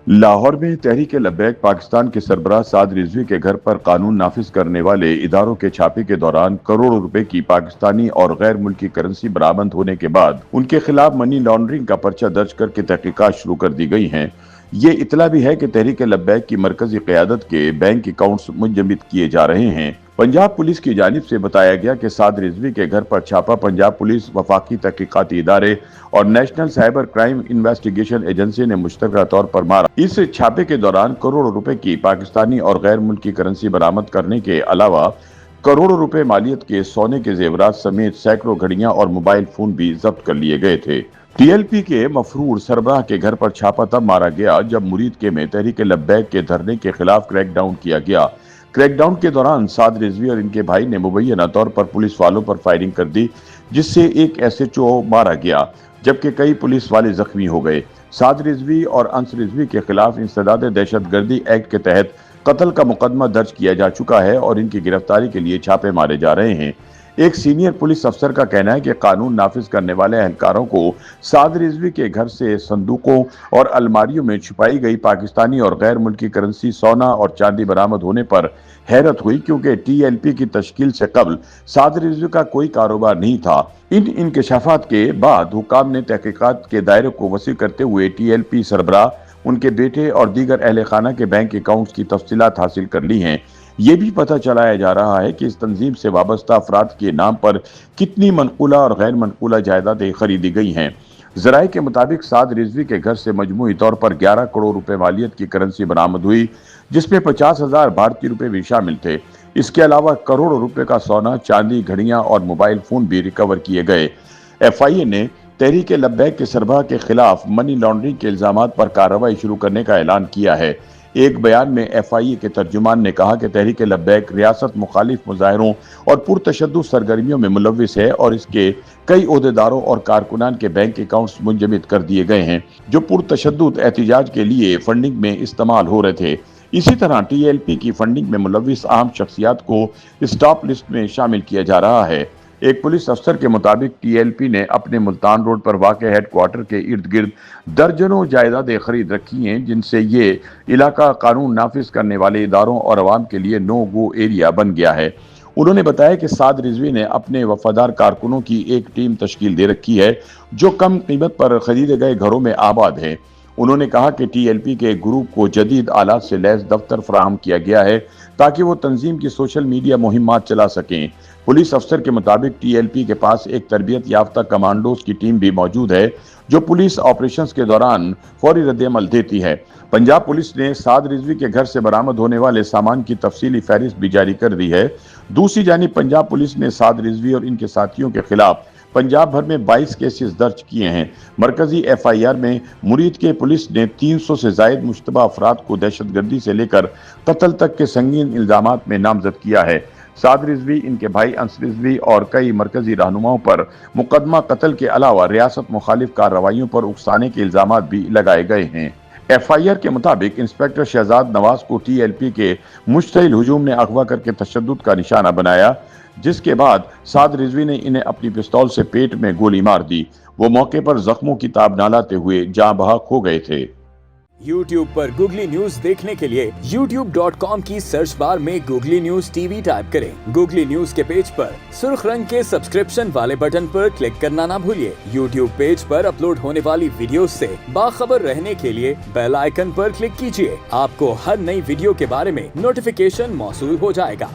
لاہور میں تحریک لبیک پاکستان کے سربراہ سعد رضوی کے گھر پر قانون نافذ کرنے والے اداروں کے چھاپے کے دوران کروڑوں روپے کی پاکستانی اور غیر ملکی کرنسی برآمد ہونے کے بعد ان کے خلاف منی لانڈرنگ کا پرچہ درج کر کے تحقیقات شروع کر دی گئی ہیں۔ یہ اطلاع بھی ہے کہ تحریک لبیک کی مرکزی قیادت کے بینک اکاؤنٹس منجمد کیے جا رہے ہیں۔ پنجاب پولیس کی جانب سے بتایا گیا کہ سعد رضوی کے گھر پر چھاپا پنجاب پولیس، وفاقی تحقیقاتی ادارے اور national cyber crime investigation agency نے مشترکہ طور پر مارا۔ اس چھاپے کے دوران کروڑوں روپے کی پاکستانی اور غیر ملکی کرنسی برآمد کرنے کے علاوہ کروڑوں روپے مالیت کے سونے کے زیورات سمیت سینکڑوں گھڑیاں اور موبائل فون بھی ضبط کر لیے گئے تھے۔ ٹی ایل پی کے مفرور سربراہ کے گھر پر چھاپا تب مارا گیا جب مرید کے میں تحریک لبیک کے دھرنے کے خلاف کریک ڈاؤن کیا گیا۔ کریک ڈاؤن کے دوران سعد رضوی اور ان کے بھائی نے مبینہ طور پر پولیس والوں پر فائرنگ کر دی، جس سے ایک ایس ایچ او مارا گیا جبکہ کئی پولیس والے زخمی ہو گئے۔ سعد رضوی اور انس رضوی کے خلاف انسداد دہشت گردی ایکٹ کے تحت قتل کا مقدمہ درج کیا جا چکا ہے اور ان کی گرفتاری کے لیے چھاپے مارے جا رہے ہیں۔ ایک سینئر پولیس افسر کا کہنا ہے کہ قانون نافذ کرنے والے اہلکاروں کو سعد رضوی کے گھر سے صندوقوں اور الماریوں میں چھپائی گئی پاکستانی اور غیر ملکی کرنسی، سونا اور چاندی برآمد ہونے پر حیرت ہوئی، کیونکہ ٹی ایل پی کی تشکیل سے قبل سعد رضوی کا کوئی کاروبار نہیں تھا۔ ان انکشافات کے بعد حکام نے تحقیقات کے دائرے کو وسیع کرتے ہوئے ٹی ایل پی سربراہ، ان کے بیٹے اور دیگر اہل خانہ کے بینک اکاؤنٹس کی تفصیلات حاصل کر لی ہیں۔ یہ بھی پتہ چلایا جا رہا ہے کہ اس تنظیم سے وابستہ افراد کے نام پر کتنی منقولہ اور غیر منقولہ جائیدادیں خریدی گئی ہیں۔ ذرائع کے مطابق سعد رضوی کے گھر سے مجموعی طور پر 11 کروڑ روپے مالیت کی کرنسی برآمد ہوئی، جس میں 50,000 بھارتی روپے بھی شامل تھے۔ اس کے علاوہ کروڑوں روپے کا سونا، چاندی، گھڑیاں اور موبائل فون بھی ریکور کیے گئے۔ ایف آئی اے نے تحریک لبیک کے سربراہ کے خلاف منی لانڈرنگ کے الزامات پر کارروائی شروع کرنے کا اعلان کیا ہے۔ ایک بیان میں ایف آئی اے کے ترجمان نے کہا کہ تحریک لبیک ریاست مخالف مظاہروں اور پرتشدد سرگرمیوں میں ملوث ہے اور اس کے کئی عہدیداروں اور کارکنان کے بینک اکاؤنٹس منجمد کر دیے گئے ہیں، جو پرتشدد احتجاج کے لیے فنڈنگ میں استعمال ہو رہے تھے۔ اسی طرح ٹی ایل پی کی فنڈنگ میں ملوث عام شخصیات کو اسٹاپ لسٹ میں شامل کیا جا رہا ہے۔ ایک پولیس افسر کے مطابق ٹی ایل پی نے اپنے ملتان روڈ پر واقع ہیڈ کوارٹر کے ارد گرد درجنوں جائیدادیں خرید رکھی ہیں، جن سے یہ علاقہ قانون نافذ کرنے والے اداروں اور عوام کے لیے نو گو ایریا بن گیا ہے۔ انہوں نے بتایا کہ سعد رضوی نے اپنے وفادار کارکنوں کی ایک ٹیم تشکیل دے رکھی ہے جو کم قیمت پر خریدے گئے گھروں میں آباد ہے۔ انہوں نے کہا کہ ٹی ایل پی کے گروپ کو جدید آلات سے لیس دفتر فراہم کیا گیا ہے تاکہ وہ تنظیم کی سوشل میڈیا مہمات چلا سکیں۔ پولیس افسر کے مطابق ٹی ایل پی کے پاس ایک تربیت یافتہ کمانڈوز کی ٹیم بھی موجود ہے جو پولیس آپریشنز کے دوران فوری رد عمل دیتی ہے۔ پنجاب پولیس نے سعد رضوی کے گھر سے برآمد ہونے والے سامان کی تفصیلی فہرست بھی جاری کر دی ہے۔ دوسری جانب پنجاب پولیس نے سعد رضوی اور ان کے ساتھیوں کے خلاف پنجاب بھر میں 22 کیسز درج کیے ہیں۔ مرکزی ایف آئی آر میں مرید کے پولیس نے 300 سے زائد مشتبہ افراد کو دہشت گردی سے لے کر قتل تک کے سنگین الزامات میں نامزد کیا ہے۔ سعد رضوی، ان کے بھائی انس رضوی اور کئی مرکزی رہنماؤں پر مقدمہ قتل کے علاوہ ریاست مخالف کارروائیوں پر اکسانے کے الزامات بھی لگائے گئے ہیں۔ ایف آئی آر کے مطابق انسپکٹر شہزاد نواز کو ٹی ایل پی کے مشتعل ہجوم نے اغوا کر کے تشدد کا نشانہ بنایا، جس کے بعد سعد رضوی نے انہیں اپنی پستول سے پیٹ میں گولی مار دی۔ وہ موقع پر زخموں کی تاب نہ لاتے ہوئے جاں بحق ہو گئے تھے۔ یوٹیوب پر گوگلی نیوز دیکھنے کے لیے youtube.com کی سرچ بار میں googly news T V type کریں۔ گوگلی نیوز کے پیج پر سرخ رنگ کے سبسکرپشن والے بٹن پر کلک کرنا نہ بھولیے۔ یوٹیوب پیج پر اپلوڈ ہونے والی ویڈیوز سے باخبر رہنے کے لیے بیل آئیکن پر کلک کیجیے۔ آپ کو ہر نئی ویڈیو کے بارے میں نوٹیفیکیشن موصول ہو جائے گا۔